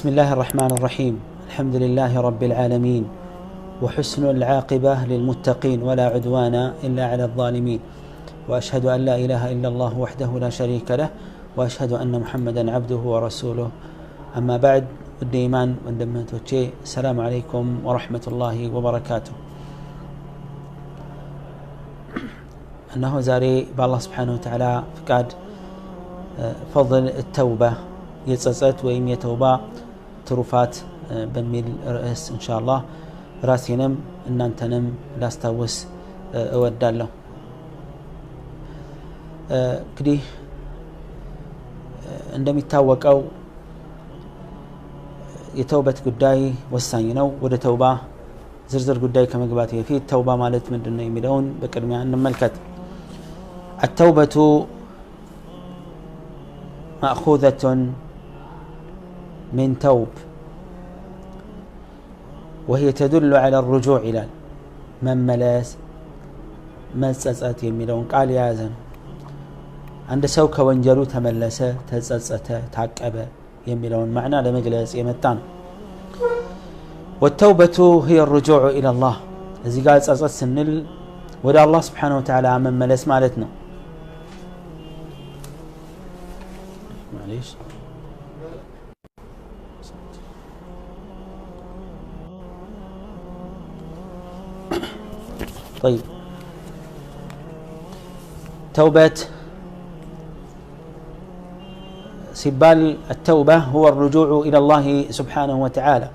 بسم الله الرحمن الرحيم الحمد لله رب العالمين وحسن العاقبة للمتقين ولا عدوان إلا على الظالمين وأشهد أن لا إله إلا الله وحده لا شريك له وأشهد أن محمدا عبده ورسوله أما بعد الإيمان وندمتوشي السلام عليكم ورحمة الله وبركاته أنه زاري بالله سبحانه وتعالى فقاد فضل التوبة يتصت ويم يتوبة تروفات بميل رئيس إن شاء الله راسينم إن أنتنم لاستوس أودالله كدي عندما يتوقع أو يتوبة قداي والسانينو وده توبة زرزر قداي كما قباتي فيه التوبة مالت من دون يميلون بكرمي عن الملكة التوبة مأخوذة من توب وهي تدل على الرجوع إلى من ملاس مسأت يميلون قال يا زن عند سوك وانجلو تملسة تسأت تعقب يميلون معنى لمجلس يمتان والتوبة هي الرجوع إلى الله إذا قال تسأت سنل ودا الله سبحانه وتعالى من ملاس مالتنا معليش طيب توبة سبال التوبة هو الرجوع إلى الله سبحانه وتعالى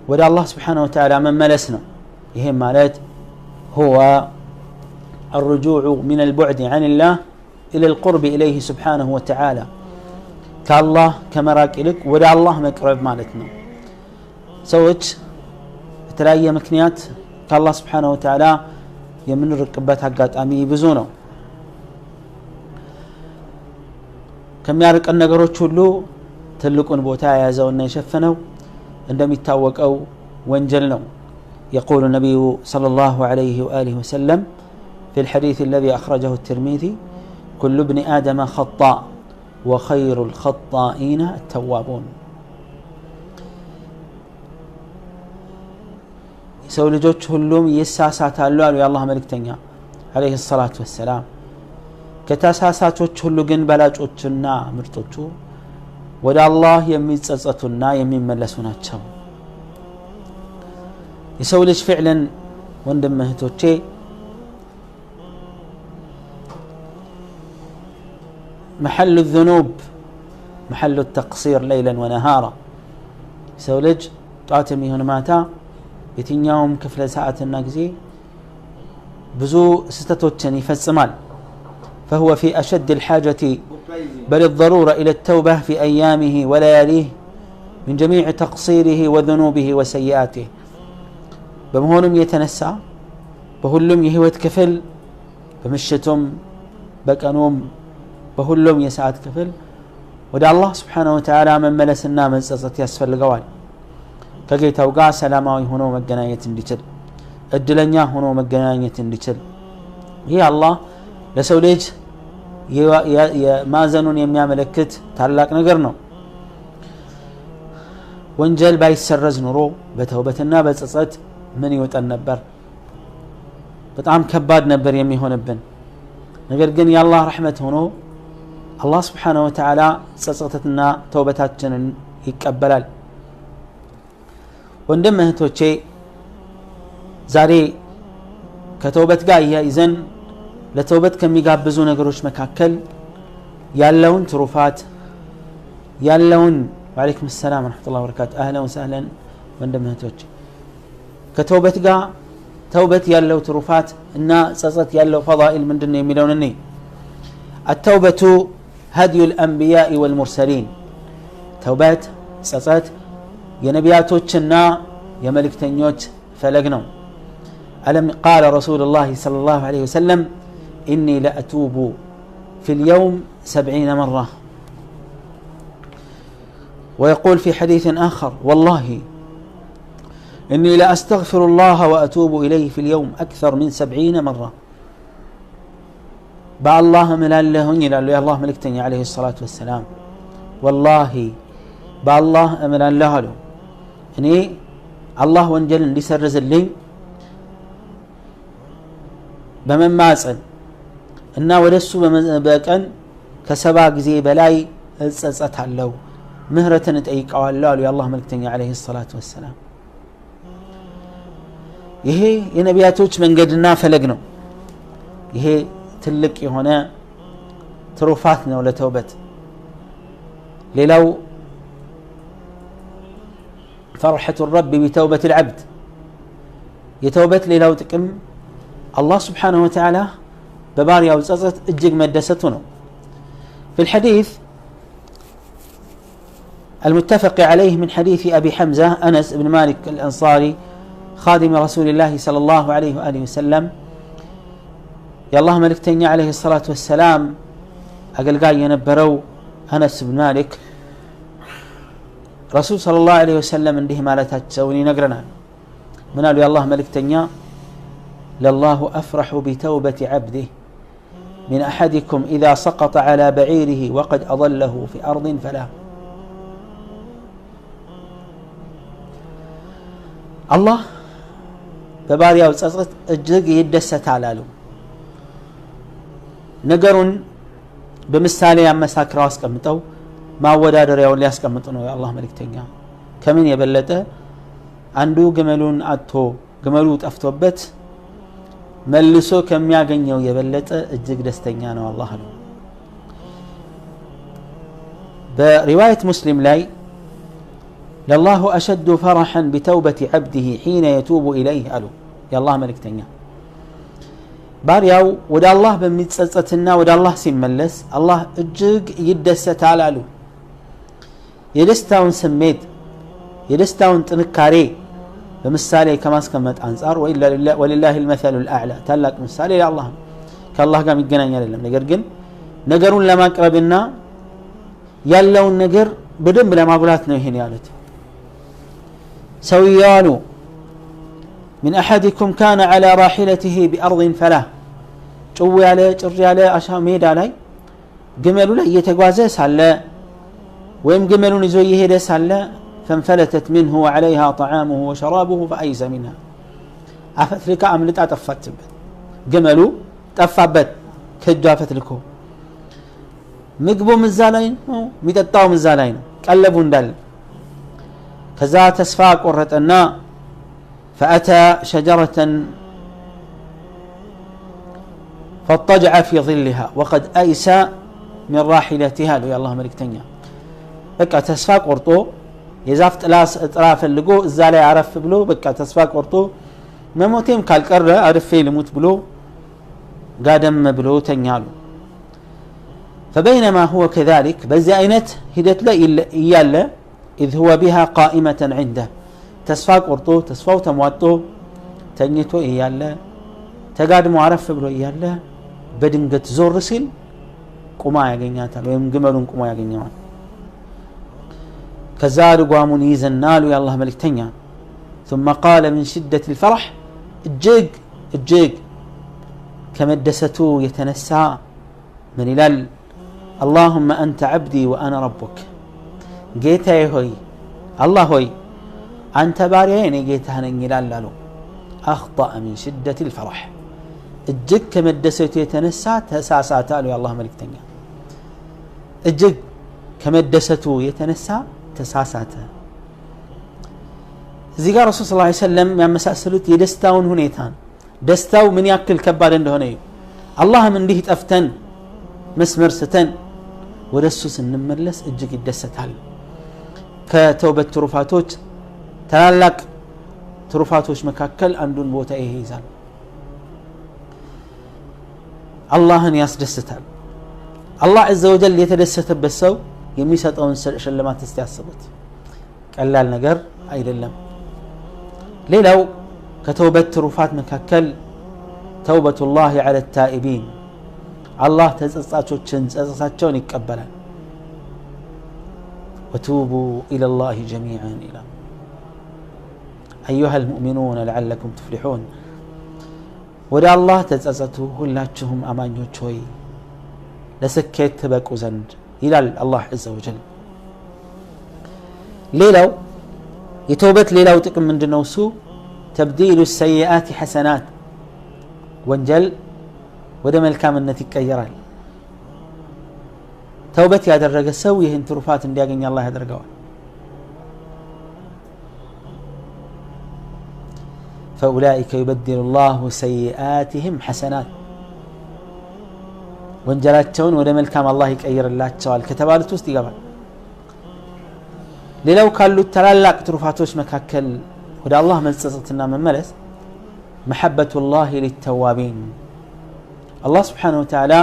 ودا الله سبحانه وتعالى من ملسنا يهم مالت هو الرجوع من البعد عن الله إلى القرب إليه سبحانه وتعالى كالله كمراك إليك ودا الله مقرب مالتنا سويت تلاقي مكنيات كالله سبحانه وتعالى يمن ركبات حقات أمي بزونه كم يارك أن نقروش له تلقون بوتاع يزون يشفنه عندما يتاوق أو وانجلنه يقول النبي صلى الله عليه وآله وسلم في الحديث الذي أخرجه الترمذي كل ابن آدم خطاء وخير الخطائين التوابون سو لجوج هلوم يساساتالو قالوا يا الله ملكتنيا عليه الصلاة والسلام كتاساساتوች ሁሉ ግን በላጮችና ምርጦቹ ወደ አላህ የሚጸጸቱና የሚመለሱ ናቸው የሰው ልጅ فعلا ወንድም እህቶቼ محل الذنوب محل التقصير ليلا ونهارا ሰው ልጅ ጧትም ይሁን ማታ የትኛውም ክፍለ ሰዓትና ጊዜ ብዙ ስተቶችን ይፈጽማል فهو في أشد الحاجة بل الضرورة إلى التوبة في أيامه ولياليه من جميع تقصيره وذنوبه وسيئاته بمهونم يتنسى بهلم يهوت كفل بمشتم بكنوم بهلم يسعد كفل ودع الله سبحانه وتعالى من ملسنا من سسط يسفل القوال كجيت أوقع سلامه هنا مجناية ديتل الدلنيا هنا مجناية ديتل هي الله لسوليج ማዘኑን የሚያመለክት ታላቅ ነገር ነው ወንጀል ባይሰረዝ ኑሮ በተውበትና በጸጸት ምን ይወጣን ነበር በጣም ከባድ ነበር የሚሆንብን ነገር ግን የአላህ ረህመት ሆኖ አላህ Subhanahu Wa Ta'ala ጸጸትና ተውበታችንን ይቀበላል ወንድም እህቶቼ ዛሬ ከተውበት ጋር ይዘን ለተውበት ከሚጋብዙ ነገሮች መካከል ያለውን ትሩፋት ያለውን ወአለይኩም ሰላም ወራህመቱላሂ ወበረካቱ አህለን ወሰህለን ወንድም እህቶች ከተውበት ጋር ተውበት ያለው ትሩፋት እና ጸጸት ያለው ፈዳኢል ምንድነው የሚለውን እኔ التوبة هدي الأنبياء والمرسلين توبات ጸጸት የነቢያቶችና የመልእክተኞች ፈለግ ነው ألم قال رسول الله صلى الله عليه وسلم إني لأتوب في اليوم 70 مرة ويقول في حديث آخر والله إني لأستغفر الله وأتوب إليه في اليوم أكثر من 70 مرة بالله من الله إلى الله ملكتني عليه الصلاة والسلام والله بالله أمن الله له إني الله وانجل لسرز اللين بمن ماسن إن ودسو بكن كسبا غزي بلاي ጸጸታለው ምህረትን ጠይቀዋለሁ አሉ የአላህ መልእክተኛ አለይሂ ሰላቱ ወሰለም ይሄ የነቢያቶች መንገድና ፈለግ ነው ይሄ ትልቅ የሆነ ትሩፋት ነው ለተውበት ሌላው فرحة الرب بتوبة العبد يتوبت ሌላው ጥቅም الله سبحانه وتعالى ببارياو ጸጸት እጅግ መደሰቱ ነው في الحديث المتفق عليه من حديث أبي حمزة أنس بن مالك الأنصاري خادم رسول الله صلى الله عليه وآله وسلم يا الله ملكتني عليه الصلاة والسلام أقل قاي ينبرو أنس بن مالك رسول صلى الله عليه وسلم عنده ما لا تسويني نقرنا من قالوا يا الله ملكتني لله أفرح بتوبة عبده من أحدكم إذا سقط على بعيره وقد أضله في أرض فلا الله ببارياو ጸጸት እጅግ ይደሰታል አሉ ነገሩን በምሳሌ ያመሳክረው አስቀምጠው ማወዳደሪያውን ሊያስቀምጡ ነው የአላህ መልእክተኛ ከምን የበለጠ አንዱ ግመሉን አጥቶ ግመሉ ጠፍቶበት መልሶ ከሚያገኘው የበለጠ እጅግ ደስተኛ ነው አላህ ነው በሪዋያት ሙስሊም ላይ لله أشد فرحا بتوبة عبده حين يتوب إليه قالوا يا الله ملكتنيا بارياو ودا الله بمتصصتنا ودا الله سيملس الله اجق يدست على له يدستاون سميت يدستاون ጥንካሬ በምሳሌ ከማስቀመጥ አንፃር ولله المثل الأعلى ታላቅ ምሳሌ ለአላህ ከአላህ ጋር የሚገናኝ አይደለም ነገር ግን ነገሩን ለማቅረብና ያለውን ነገር በደንብ ለማጉላት ነው ይሄን ያሉት سويانو من أحدكم كان على راحلته بأرض فلا ጭው ያለ ጭር ያለ አሻ ሜዳ ላይ ግመሉ ላይ እየተጓዘ ሳለ ወይም ግመሉን ይዞ እየሄደ ሳለ فانفلتت منه وعليها طعامه وشرابه فأيس منها أفتلك أملتا طفاتበት ግመሉ ጠፋበት ከእጁ አፈትልኮ ምግቡም እዛ ላይ ነው የሚጠጣውም እዛ ላይ ነው ቀለቡ እንዳለ ከዛ ተስፋ ቆረጠና فأتى شجرة فاضطجع في ظلها وقد أيس من راحلتها يا الله ملكتنيا በቃ ተስፋ ቆርጦ የዛፍ ጥላ ፈልጎ እዛ ላይ አረፍ ብሎ በቃ ተስፋ ቆርጦ መሞቴም ካልቀረ አርፌ ልሙት ብሎ ጋደም ብሎ ተኛሉ فبينما هو كذلك بزي عينت هدت لا إياله إذ هو بها قائمة عنده تسفى قرطو تسفى وتمواتو تنيتو إياله تقاد معرف بلو إياله بدنقت زور رسل قما يقينياتا ويم قمرون قما يقينيوان كزاد قوامون يزنالو يا الله ملك تنيا ثم قال من شدة الفرح الجيق كمدستو يتنسى من إلال اللهم أنت عبدي وأنا ربك جيتا هوي الله هوي أنت باريين جيتا هنجلال لالو أخطأ من شدة الفرح الجيق كمدستو يتنسى تساساتا له يا الله ملك تنيا الجيق كمدستو يتنسى تساساتا زي قال رسول صلى الله عليه وسلم يا مساسلوت يدستاون هنيتان دستاو من ياكل كبار عنده هني الله من ديه تفتن مسمر ستن ورسوس نملس اجيك يدستال كتوبة تروفاتوች ታላላቅ ትሩፋቶች መካከል አንዱን ቦታ ይሄ ይዛል አላህን ያስደስታል አላህ عز وجل የተደሰተበት ሰው የሚሰጠውን ሽልማት እስቲያስቡት ቀላል ነገር አይደለም ሌላው ከተውበት ትሩፋት መካከል توبة الله على التائبين الله ተጸጻቾችን ጸጸታቸውን ይቀበላል وتوبوا إلى الله جميعا إلى أيها المؤمنون لعلكم تفلحون ودا الله تጸጸቱ ሁላችሁም አማኞች ሆይ ለስኬት ተበቁ ዘንድ ይላል الله عز وجل ሌላው የተውበት ሌላው ጥቅም ምንድነው እሱ تبديل السيئات حسنات ወንጀል ወደ መልካምነት ይቀየራል ተውበት ያደረገ ሰው ይህን ትሩፋት እንዲያገኝ አላህ ያደርገዋል فأولئك يبدل الله سيئاتهم حسنات ወንጀላቸውን ወደ መልካም አላህ ይቀይርላቸዋል ከተባሉት ውስጥ ይገባል ሌላው ካሉት ተላላቅ ትሩፋቶች መካከል ወደ አላህ መጸጸትና መመለስ محبة الله للتوابين الله سبحانه وتعالى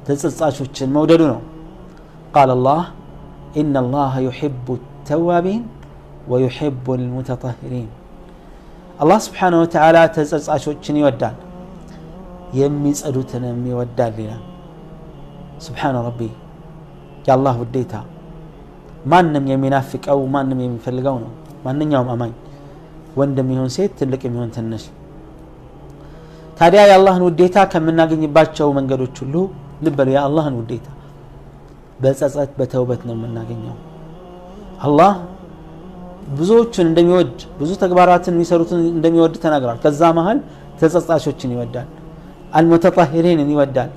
ተጸጻቾችን መውደዱ ነው قال الله إن الله يحب التوابين ويحب المتطهرين الله سبحانه وتعالى ተጸጻቾችን ይወዳል የሚጸዱትንም ይወዳል ይላል سبحان ربي يا الله ውዴታ ማንንም የሚናፍቀው ማንንም የሚፈልገው ነው ማንኛውም አማኝ ወንድም ይሁን ሴት ትልቅ ይሁን ትንሽ ታዲያ የአላህን ውዴታ ከምናገኝባቸው መንገዶች ሁሉ ልበሉ የአላህን ውዴታ በጸጸት በተውበት ነው የምናገኘው አላህ ብዙዎችን እንደሚወድ ብዙ ተግባራትን የሚሰሩትን እንደሚወድ ተናግሯል ከዛ መሃል ተጸጻቾችን ይወዳል المتطهرين ይወዳል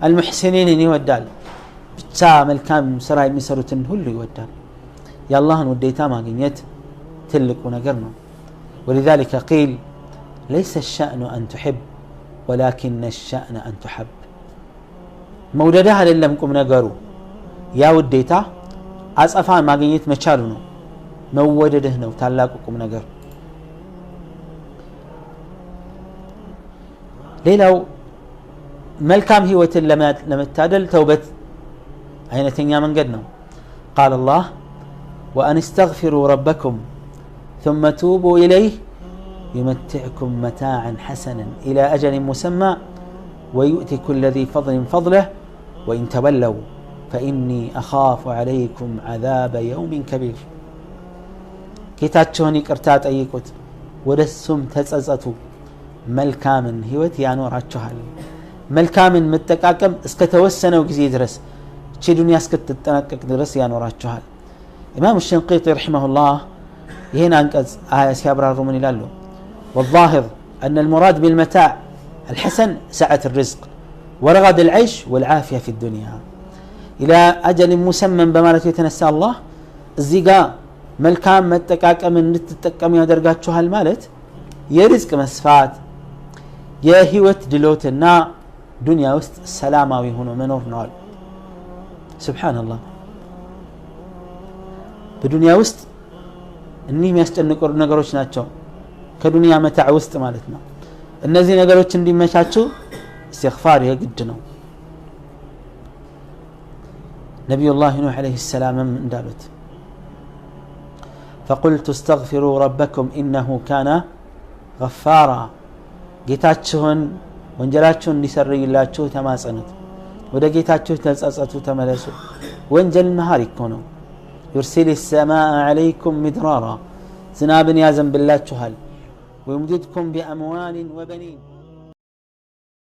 المحسنين ይወዳል ብቻ መልካም ስራ የሚሰሩትን ሁሉ ይወዳል የአላህን ውዴታ ማግኘት ትልቁ ነገር ነው ولذلك قيل ليس الشأن أن تحب ولكن الشأن أن تحب موددها አይደለም ቁም ነገሩ ያ ውዴታ አጸፋ ማግኘት መቻሉ ነው መወደድህ ነው ታላቁ ቁም ነገር ሌላው መልካም ህይወትን ለመታደል ተውበት አይነተኛ መንገድ ነው قال الله وأن استغفروا ربكم ثم توبوا إليه يمتعكم متاعا حسنا إلى أجل مسمى ويؤتي كل ذي فضل فضله وإن تولوا فإني أخاف عليكم عذاب يوم كبير ጌታቸውን ይቅርታ ጠይቁት ወደሱም ተጸጸቱ መልካምን ህይወት ያኖራችኋል መልካምን መጠቃቀም እስከ ተወሰነው ጊዜ ድረስ እቺ ዱንያ እስከተጠናቀቅ ድረስ ያኖራችኋል ኢማም الشنقيطي رحمه الله ይሄን አንቀጽ አያ ሲያብራሩ ምን ይላሉ والظاهر أن المراد بالمتاع الحسن سعة الرزق ورغد العيش والعافية في الدنيا إلى أجل مسمى بمالك يتنسى الله الزيقاء መልካም መጠቃቀምን እንድትጠቀሙ ያደርጋችኋል ማለት የሪዝቅ መስፋት የህይወት ድሎትና ዱንያ ውስጥ ሰላማዊ ሆኖ መኖር ነው ሱብሃንአላህ በዱንያ ውስጥ እነዚህ የሚያስጨንቁ ነገሮች ናቸው ከዱንያ መታዕ ውስጥ ማለት ነው እነዚህ ነገሮች እንዲመቻቹ استغفار የግድ ነው ነብዩላህ ኑህ አለይሂ ሰላም እንዳሉት فقلت استغفروا ربكم إنه كان غفارا ጌታችሁን ወንጀላችሁን እንዲሰርይላችሁ ተማጸኑት ወደ ጌታችሁ ተጸጸቱ ተመለሱ ወንጀል መሐሪ ነው يرسل السماء عليكم مدرارا ዝናብን ያዘንብላችኋል ويمددكم بأموال وبنين